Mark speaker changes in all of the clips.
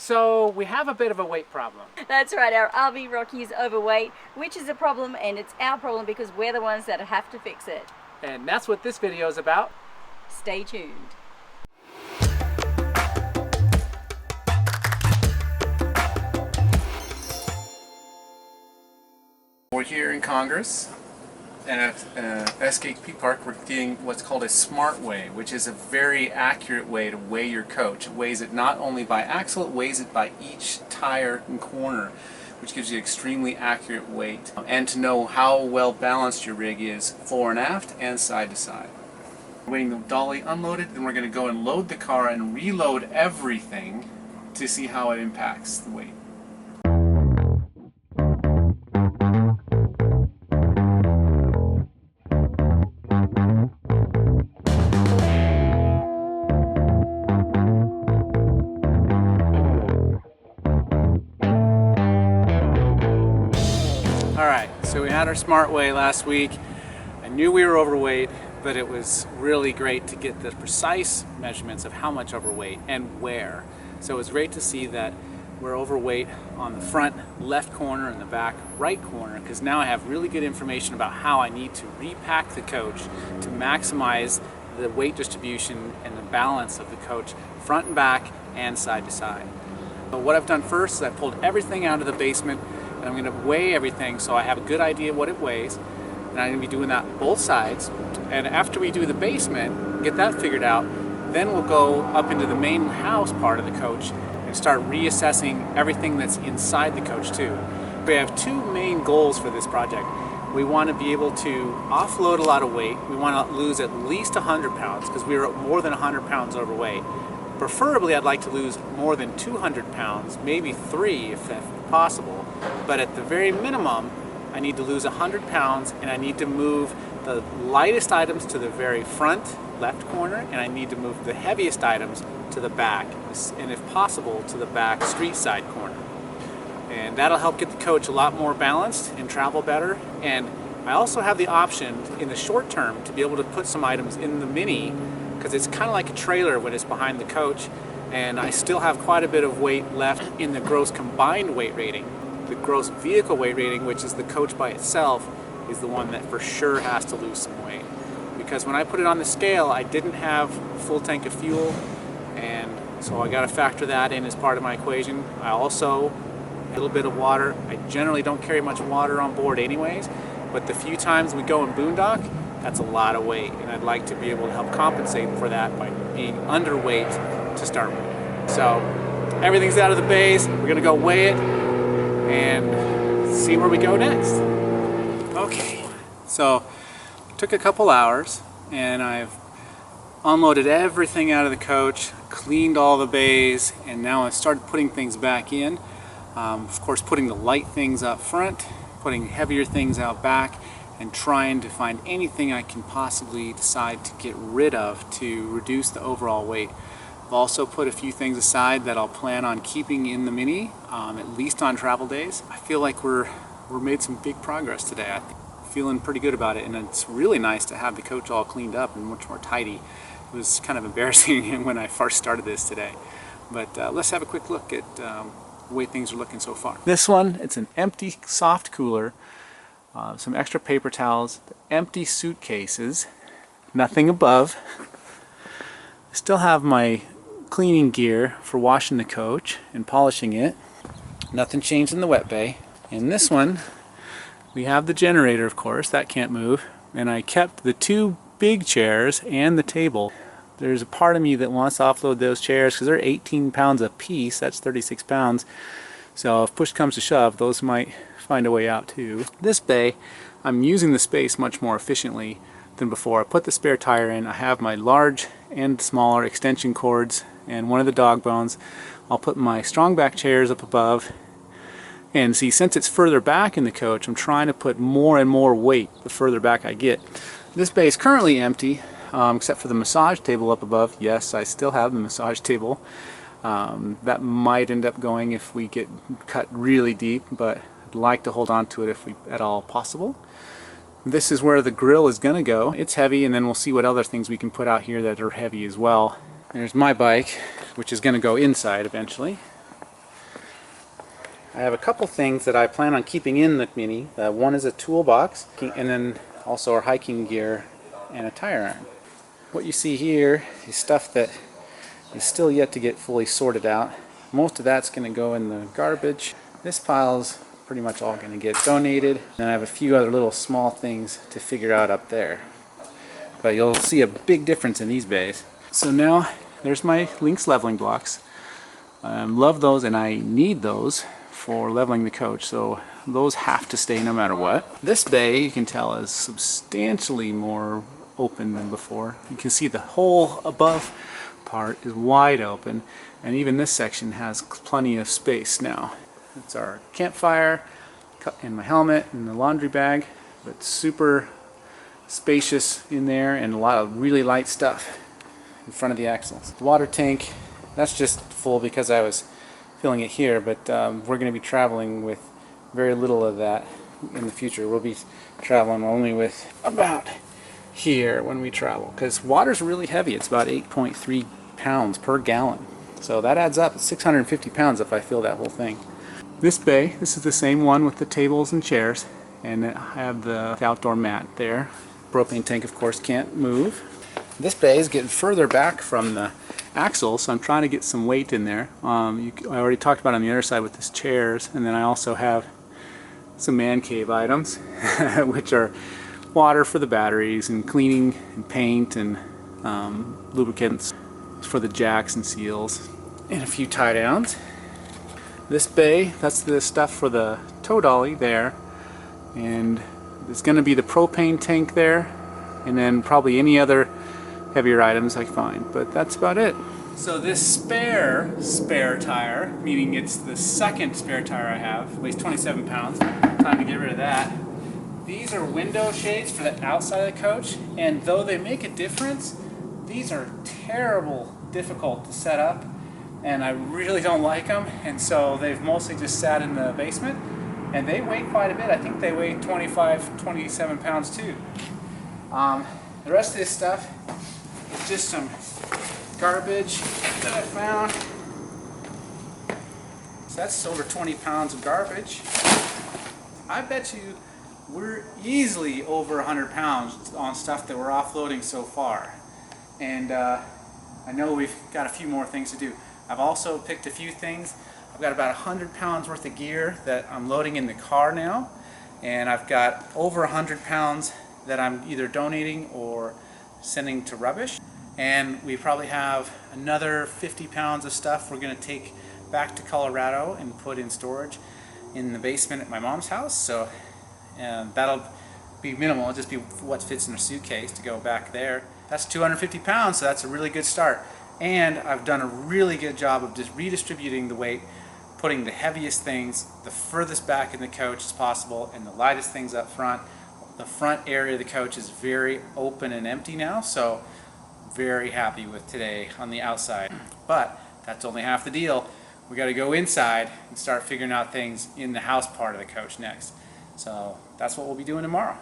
Speaker 1: So we have a bit of a weight problem.
Speaker 2: That's right, our RV Rocky is overweight, which is a problem, and it's our problem because we're the ones that have to fix it.
Speaker 1: And that's what this video is about.
Speaker 2: Stay tuned.
Speaker 1: We're here in Congress and at SKP Park. We're doing what's called a SmartWeigh, which is a very accurate way to weigh your coach. It weighs it not only by axle, it weighs it by each tire and corner, which gives you extremely accurate weight. And to know how well balanced your rig is fore and aft and side to side. We're waiting the dolly unloaded, then we're going to go and load the car and reload everything to see how it impacts the weight. Alright, so we had our SmartWeigh last week. I knew we were overweight, but it was really great to get the precise measurements of how much overweight and where. So it was great to see that we're overweight on the front left corner and the back right corner, because now I have really good information about how I need to repack the coach to maximize the weight distribution and the balance of the coach front and back and side to side. So what I've done first is I pulled everything out of the basement, and I'm going to weigh everything so I have a good idea what it weighs, and I'm going to be doing that both sides. And after we do the basement, get that figured out, then we'll go up into the main house part of the coach and start reassessing everything that's inside the coach too. We have two main goals for this project. We want to be able to offload a lot of weight. We want to lose at least 100 pounds because we were more than 100 pounds overweight. Preferably, I'd like to lose more than 200 pounds, maybe 3 if that's possible. But at the very minimum, I need to lose 100 pounds, and I need to move the lightest items to the very front left corner, and I need to move the heaviest items to the back, and if possible, to the back street side corner. And that'll help get the coach a lot more balanced and travel better. And I also have the option in the short term to be able to put some items in the Mini, because it's kind of like a trailer when it's behind the coach, and I still have quite a bit of weight left in the gross combined weight rating. The gross vehicle weight rating, which is the coach by itself, is the one that for sure has to lose some weight. Because when I put it on the scale, I didn't have a full tank of fuel, and so I got to factor that in as part of my equation. I also a little bit of water. I generally don't carry much water on board anyways, but the few times we go in boondock, that's a lot of weight, and I'd like to be able to help compensate for that by being underweight to start with. So everything's out of the bays. We're gonna go weigh it and see where we go next. Okay, so it took a couple hours, and I've unloaded everything out of the coach, cleaned all the bays, and now I've started putting things back in. Of course, putting the light things up front, putting heavier things out back, and trying to find anything I can possibly decide to get rid of to reduce the overall weight. I've also put a few things aside that I'll plan on keeping in the Mini, at least on travel days. I feel like we're made some big progress today. I'm feeling pretty good about it, and it's really nice to have the coach all cleaned up and much more tidy. It was kind of embarrassing when I first started this today. But let's have a quick look at the way things are looking so far. This one, it's an empty soft cooler, some extra paper towels, empty suitcases, nothing above. I still have my cleaning gear for washing the coach and polishing it. Nothing changed in the wet bay. In this one, we have the generator, of course, that can't move, and I kept the two big chairs and the table. There's a part of me that wants to offload those chairs because they're 18 pounds a piece. That's 36 pounds. So if push comes to shove, those might find a way out too. This bay, I'm using the space much more efficiently than before. I put the spare tire in. I have my large and smaller extension cords and one of the dog bones. I'll put my strong back chairs up above. And see, since it's further back in the coach, I'm trying to put more and more weight the further back I get. This bay is currently empty, except for the massage table up above. Yes, I still have the massage table. That might end up going if we get cut really deep, but I'd like to hold on to it if we at all possible. This is where the grill is going to go. It's heavy, and then we'll see what other things we can put out here that are heavy as well. There's my bike, which is going to go inside eventually. I have a couple things that I plan on keeping in the Mini. One is a toolbox, and then also our hiking gear and a tire iron. What you see here is stuff that is still yet to get fully sorted out. Most of that's going to go in the garbage. This pile's pretty much all going to get donated. And I have a few other little small things to figure out up there. But you'll see a big difference in these bays. So now there's my Lynx leveling blocks. Love those, and I need those for leveling the coach, so those have to stay no matter what. This bay, you can tell, is substantially more open than before. You can see the whole above part is wide open, and even this section has plenty of space now. It's our campfire and my helmet and the laundry bag, but super spacious in there, and a lot of really light stuff in front of the axles. The water tank, that's just full because I was filling it here, but we're going to be traveling with very little of that in the future. We'll be traveling only with about here when we travel, because water's really heavy. It's about 8.3 pounds per gallon, so that adds up. It's 650 pounds if I fill that whole thing. This bay, this is the same one with the tables and chairs, and I have the outdoor mat there. Propane tank, of course, can't move. This bay is getting further back from the axle, so I'm trying to get some weight in there. I already talked about on the other side with these chairs, and then I also have some man cave items, which are water for the batteries and cleaning and paint and lubricants for the jacks and seals, and a few tie downs. This bay, that's the stuff for the tow dolly there, and there's going to be the propane tank there, and then probably any other heavier items I find, but that's about it. So this spare tire, meaning it's the second spare tire I have, weighs 27 pounds, time to get rid of that. These are window shades for the outside of the coach, and though they make a difference, these are difficult to set up, and I really don't like them, and so they've mostly just sat in the basement, and they weigh quite a bit. I think they weigh 27 pounds too. The rest of this stuff is just some garbage that I found. So that's over 20 pounds of garbage. I bet you we're easily over 100 pounds on stuff that we're offloading so far. And I know we've got a few more things to do. I've also picked a few things. I've got about 100 pounds worth of gear that I'm loading in the car now, and I've got over 100 pounds that I'm either donating or sending to rubbish, and we probably have another 50 pounds of stuff we're going to take back to Colorado and put in storage in the basement at my mom's house. So that'll be minimal. It'll just be what fits in a suitcase to go back there. That's 250 pounds, so that's a really good start. And I've done a really good job of just redistributing the weight, putting the heaviest things the furthest back in the coach as possible and the lightest things up front. The front area of the coach is very open and empty now, so very happy with today on the outside. But that's only half the deal. We got to go inside and start figuring out things in the house part of the coach next. So that's what we'll be doing tomorrow.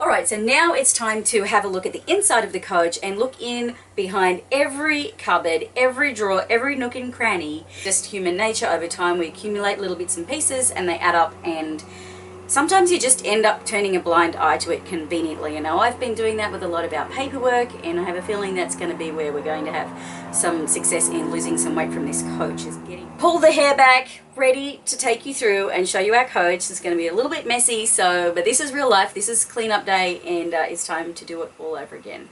Speaker 2: Alright, so now it's time to have a look at the inside of the coach and look in behind every cupboard, every drawer, every nook and cranny. Just human nature. Over time we accumulate little bits and pieces and they add up, and sometimes you just end up turning a blind eye to it conveniently. You know, I've been doing that with a lot of our paperwork, and I have a feeling that's going to be where we're going to have some success in losing some weight from this coach. Is getting pull the hair back, ready to take you through and show you our coach. It's going to be a little bit messy, but this is real life. This is cleanup day, and it's time to do it all over again.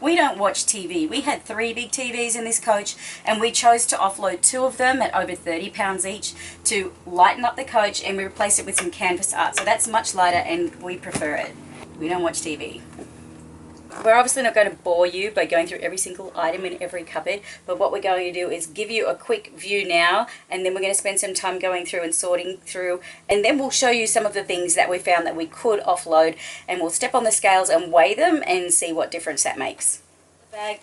Speaker 2: We don't watch TV. We had 3 big TVs in this coach, and we chose to offload 2 of them at over 30 pounds each to lighten up the coach, and we replaced it with some canvas art. So that's much lighter and we prefer it. We don't watch TV. We're obviously not going to bore you by going through every single item in every cupboard, but what we're going to do is give you a quick view now, and then we're going to spend some time going through and sorting through, and then we'll show you some of the things that we found that we could offload, and we'll step on the scales and weigh them and see what difference that makes.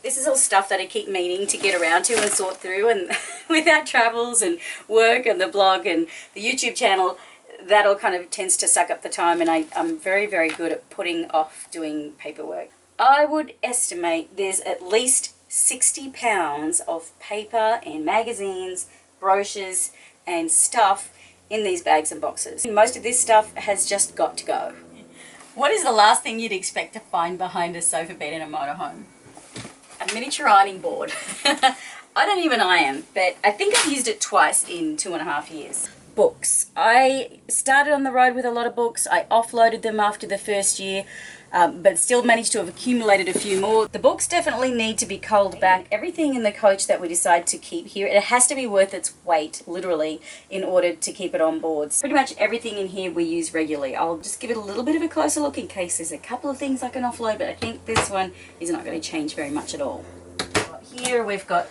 Speaker 2: This is all stuff that I keep meaning to get around to and sort through, and with our travels and work and the blog and the YouTube channel, that all kind of tends to suck up the time, and I'm very, very good at putting off doing paperwork. I would estimate there's at least 60 pounds of paper and magazines, brochures and stuff in these bags and boxes. Most of this stuff has just got to go. What is the last thing you'd expect to find behind a sofa bed in a motorhome? A miniature ironing board. I don't even iron, but I think I've used it twice in 2.5 years. Books. I started on the road with a lot of books. I offloaded them after the first year, but still managed to have accumulated a few more. The books definitely need to be culled back. Everything in the coach that we decide to keep here, it has to be worth its weight, literally, in order to keep it on board. Pretty much everything in here we use regularly. I'll just give it a little bit of a closer look in case there's a couple of things I can offload, but I think this one is not going to change very much at all. Here we've got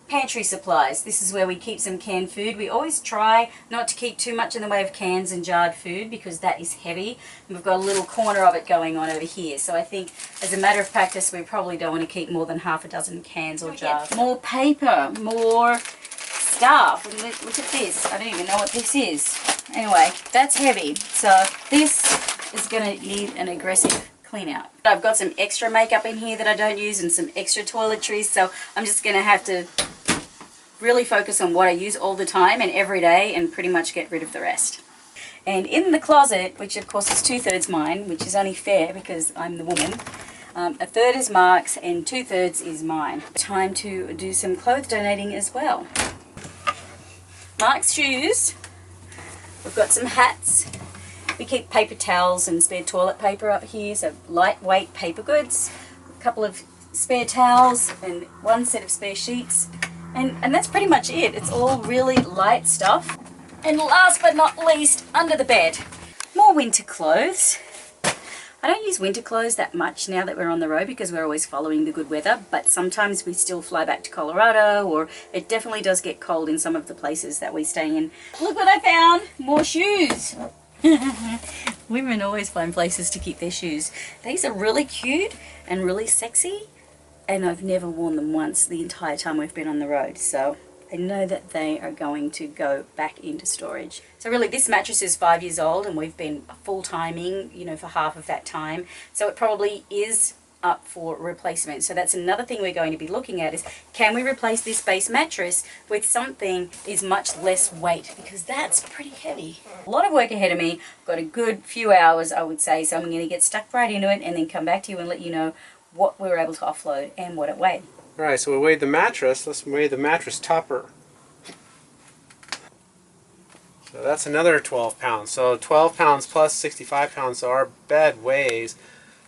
Speaker 2: pantry supplies. This is where we keep some canned food. We always try not to keep too much in the way of cans and jarred food because that is heavy. And we've got a little corner of it going on over here. So I think as a matter of practice we probably don't want to keep more than half a dozen cans or jars. More paper, more stuff. Look at this. I don't even know what this is. Anyway, that's heavy. So this is going to need an aggressive clean out. I've got some extra makeup in here that I don't use and some extra toiletries, so I'm just going to have to really focus on what I use all the time and every day and pretty much get rid of the rest. And in the closet, which of course is 2/3 mine, which is only fair because I'm the woman, 1/3 is Mark's and 2/3 is mine. Time to do some clothes donating as well. Mark's shoes. We've got some hats. We keep paper towels and spare toilet paper up here, so lightweight paper goods, a couple of spare towels and one set of spare sheets, and that's pretty much it. It's all really light stuff. And last but not least, under the bed, more winter clothes. I don't use winter clothes that much now that we're on the road because we're always following the good weather, but sometimes we still fly back to Colorado, or it definitely does get cold in some of the places that we stay in. Look what I found! More shoes! Women always find places to keep their shoes. These are really cute and really sexy, and I've never worn them once the entire time we've been on the road, so I know that they are going to go back into storage. So really this mattress is 5 years old and we've been full-timing, you know, for half of that time, so it probably is up for replacement. So that's another thing we're going to be looking at is, can we replace this base mattress with something is much less weight, because that's pretty heavy. A lot of work ahead of me. I've got a good few hours, I would say, so I'm going to get stuck right into it and then come back to you and let you know what we were able to offload and what it weighed.
Speaker 3: Alright, so we weighed the mattress. Let's weigh the mattress topper. So that's another 12 pounds. So 12 pounds plus 65 pounds, so our bed weighs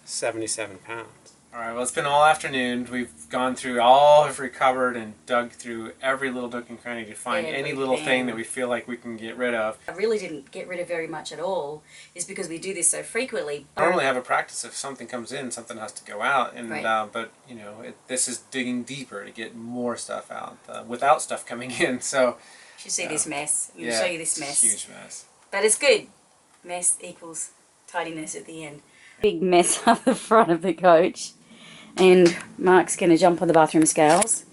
Speaker 3: 77 pounds. Alright, well, it's been all afternoon. We've gone through all every cupboard and dug through every little nook and cranny to find any little thing that we feel like we can get rid of.
Speaker 2: I really didn't get rid of very much at all, is because we do this so frequently.
Speaker 3: I normally have a practice if something comes in, something has to go out, and
Speaker 2: right.
Speaker 3: but you know, this is digging deeper to get more stuff out without stuff coming in. So
Speaker 2: you should see this mess. I'm going to show you this mess.
Speaker 3: Huge mess.
Speaker 2: But it's good. Mess equals tidiness at the end. Big mess up the front of the coach. And Mark's going to jump on the bathroom scales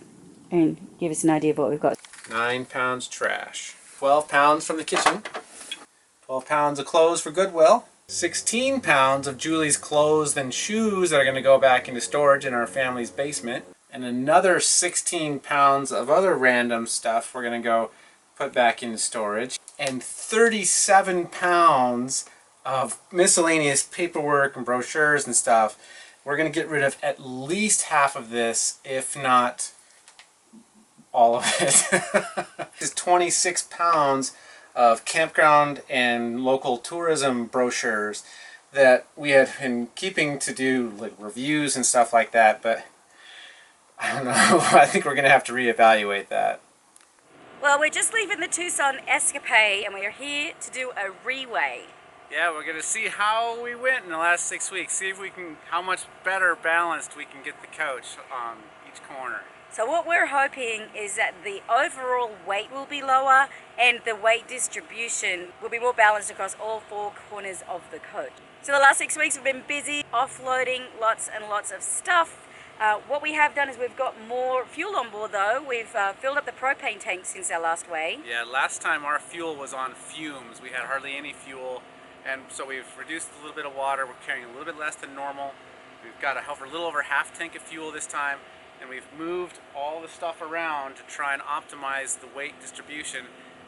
Speaker 2: and give us an idea of what we've got.
Speaker 3: 9 pounds trash. 12 pounds from the kitchen. 12 pounds of clothes for Goodwill. 16 pounds of Julie's clothes and shoes that are going to go back into storage in our family's basement. And another 16 pounds of other random stuff we're going to go put back into storage. And 37 pounds of miscellaneous paperwork and brochures and stuff. We're going to get rid of at least half of this, if not all of it. This is 26 pounds of campground and local tourism brochures that we had been keeping to do like reviews and stuff like that, but I don't know. I think we're going to have to reevaluate that.
Speaker 2: Well, we're just leaving the Tucson escapade and we are here to do a re-weigh.
Speaker 1: Yeah, we're going to see how we went in the last 6 weeks, see if we can, how much better balanced we can get the coach on each corner.
Speaker 2: So what we're hoping is that the overall weight will be lower and the weight distribution will be more balanced across all 4 corners of the coach. So the last 6 weeks we've been busy offloading lots and lots of stuff. What we have done is we've got more fuel on board though. We've filled up the propane tank since our last weigh.
Speaker 1: Yeah, last time our fuel was on fumes. We had hardly any fuel. And so we've reduced a little bit of water. We're carrying a little bit less than normal. We've got a little over half tank of fuel this time, and we've moved all the stuff around to try and optimize the weight distribution,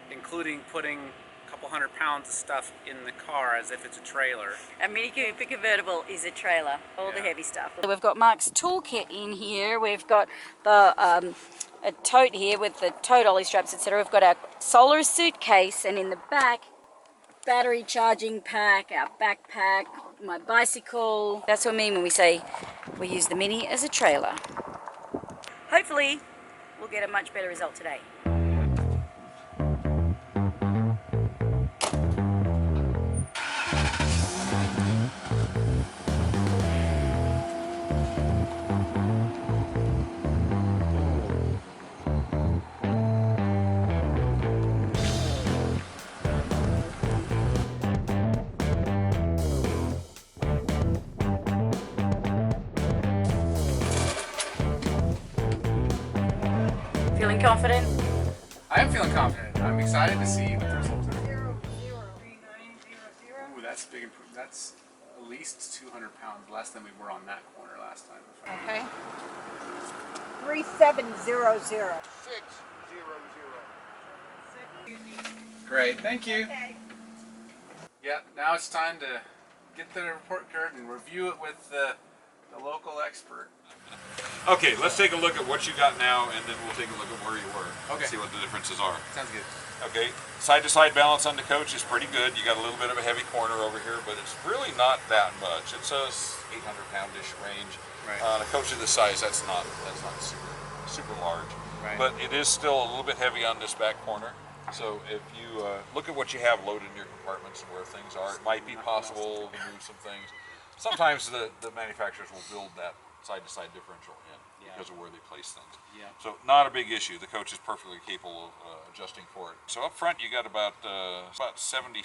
Speaker 1: including putting couple 100 pounds of stuff in the car as if it's a trailer.
Speaker 2: A Mini Cooper convertible is a trailer, all the
Speaker 1: Yeah.
Speaker 2: heavy stuff. We've got Mark's toolkit in here. We've got the a tote here with the tote ollie straps, etc. We've got our solar suitcase, and in the back, battery charging pack, our backpack, my bicycle. That's what I mean when we say we use the Mini as a trailer. Hopefully, we'll get a much better result today. Feeling confident?
Speaker 1: I am feeling confident. I'm excited to see what the results are.
Speaker 2: 0, 0.
Speaker 1: Ooh, that's big improvement. That's at least 200 pounds less than we were on that corner last time.
Speaker 2: Okay.
Speaker 4: 3700. 600.
Speaker 1: Great, thank you. Yeah, now it's time to get the report card and review it with the local expert.
Speaker 5: Okay, let's take a look at what you got now, and then we'll take a look at where you were.
Speaker 1: Okay.
Speaker 5: See what the differences are.
Speaker 1: Sounds good.
Speaker 5: Okay, side-to-side balance on the coach is pretty good. You got a little bit of a heavy corner over here, but it's really not that much. It's a 800-pound-ish range.
Speaker 1: Right.
Speaker 5: On a coach of this size, that's not super large.
Speaker 1: Right.
Speaker 5: But it is still a little bit heavy on this back corner. So if you look at what you have loaded in your compartments and where things are, it might be possible to move some things. Sometimes the manufacturers will build that side-to-side differential in because of where they place things.
Speaker 1: Yeah.
Speaker 5: So not a big issue. The coach is perfectly capable of adjusting for it. So up front you got about 7,600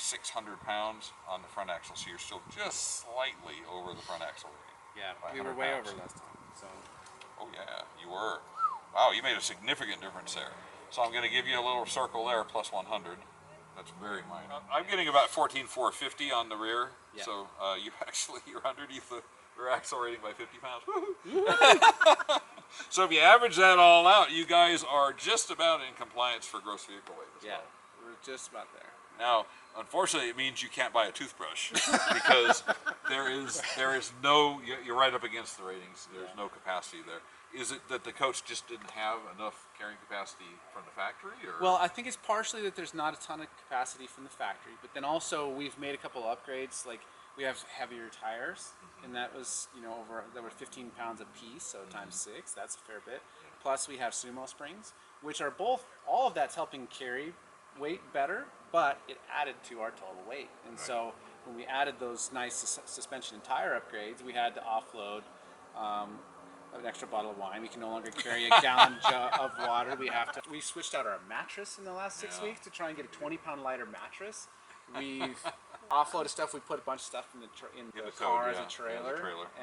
Speaker 5: pounds on the front axle. So you're still just slightly over the front axle rating.
Speaker 1: Yeah,
Speaker 5: by
Speaker 1: we were
Speaker 5: 100
Speaker 1: way
Speaker 5: pounds.
Speaker 1: over last time. So
Speaker 5: Oh yeah, you were. Wow, you made a significant difference there. So I'm going to give you a little circle there, plus 100. That's very minor. I'm getting about 14,450 on the rear.
Speaker 1: Yeah.
Speaker 5: So you're underneath the rear axle rating by 50 pounds. So if you average that all out, you guys are just about in compliance for gross vehicle weight as
Speaker 1: yeah,
Speaker 5: well.
Speaker 1: we're just about there.
Speaker 5: Now, unfortunately, it means you can't buy a toothbrush because there is no. You're right up against the ratings. There's no capacity there. Is it that the coach just didn't have enough carrying capacity from the factory, or?
Speaker 1: Well, I think it's partially that there's not a ton of capacity from the factory, but then also we've made a couple upgrades. Like we have heavier tires, and that was that were 15 pounds a piece, so times 6. That's a fair bit. Plus we have sumo springs, which are all of that's helping carry weight better, but it added to our total weight. And so when we added those nice suspension and tire upgrades, we had to offload an extra bottle of wine. We can no longer carry a gallon of water. We switched out our mattress in the last 6 weeks to try and get a 20-pound lighter mattress. We've offloaded stuff. We put a bunch of stuff in the car as a trailer.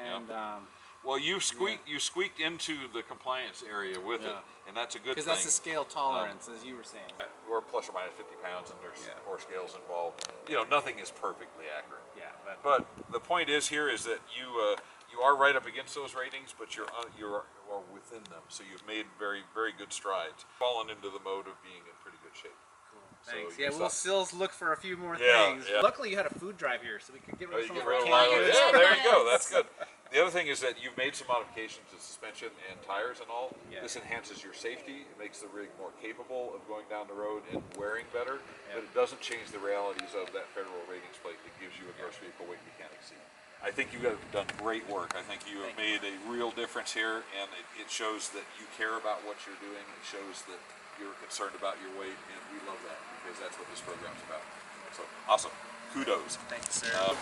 Speaker 1: And
Speaker 5: well, you squeaked into the compliance area with it, and that's a good thing.
Speaker 1: because that's the scale tolerance, as you were saying.
Speaker 5: We're plus or minus 50 pounds, and there's more scales involved. Nothing is perfectly accurate.
Speaker 1: Yeah,
Speaker 5: But the point is here is that you are right up against those ratings, but you're within them. So you've made very, very good strides. Fallen into the mode of being in pretty good shape.
Speaker 1: thanks.
Speaker 5: So
Speaker 1: Yeah, we'll still look for a few more
Speaker 5: Yeah,
Speaker 1: things.
Speaker 5: yeah.
Speaker 1: Luckily, you had a food drive here, so we could get rid of some
Speaker 5: You
Speaker 1: of
Speaker 5: get
Speaker 1: our
Speaker 5: rid of
Speaker 1: canned
Speaker 5: mileage.
Speaker 1: goods.
Speaker 5: Yeah, there you go. That's good. The other thing is that you've made some modifications to suspension and tires and all.
Speaker 1: Yeah.
Speaker 5: This enhances your safety. It makes the rig more capable of going down the road and wearing better, but it doesn't change the realities of that federal ratings plate that gives you a gross vehicle weight you can't exceed. I think you have done great work. I think you have made a real difference here, and it shows that you care about what you're doing. It shows that you're concerned about your weight, and we love that because that's what this program's about. So awesome. Kudos.
Speaker 1: Thank you, sir.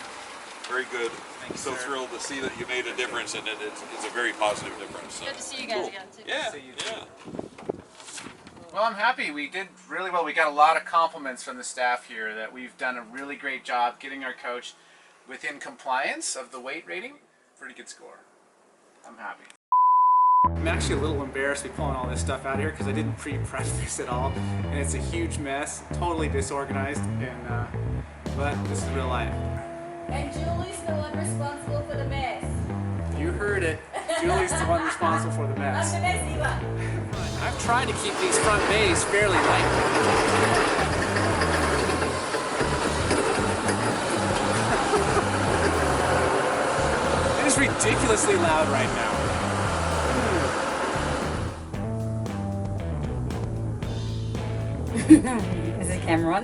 Speaker 5: Very good.
Speaker 1: Thank you,
Speaker 5: So
Speaker 1: sir.
Speaker 5: thrilled to see that you made a difference, and it's a very positive difference. So.
Speaker 2: Good to see you guys again, too.
Speaker 5: Yeah.
Speaker 1: See you too. Well, I'm happy. We did really well. We got a lot of compliments from the staff here that we've done a really great job getting our coach within compliance of the weight rating. Pretty good score. I'm happy. I'm actually a little embarrassed to be pulling all this stuff out here because I didn't pre-prep this at all, and it's a huge mess, totally disorganized, and but this is real life.
Speaker 2: And Julie's the one responsible for the mess.
Speaker 1: You heard it. Julie's the one responsible for the mess.
Speaker 2: I'm the messy one.
Speaker 1: I've tried to keep these front bays fairly light. ridiculously loud right now.
Speaker 2: Is the camera on?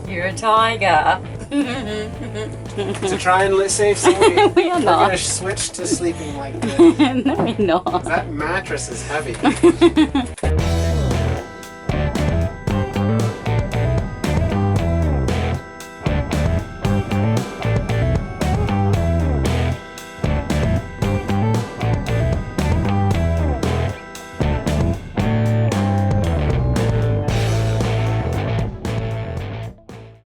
Speaker 2: You're a tiger.
Speaker 3: To try and save somebody,
Speaker 2: We are
Speaker 3: we're
Speaker 2: not.
Speaker 3: gonna switch to sleeping like this.
Speaker 2: No, we're not.
Speaker 3: That mattress is heavy.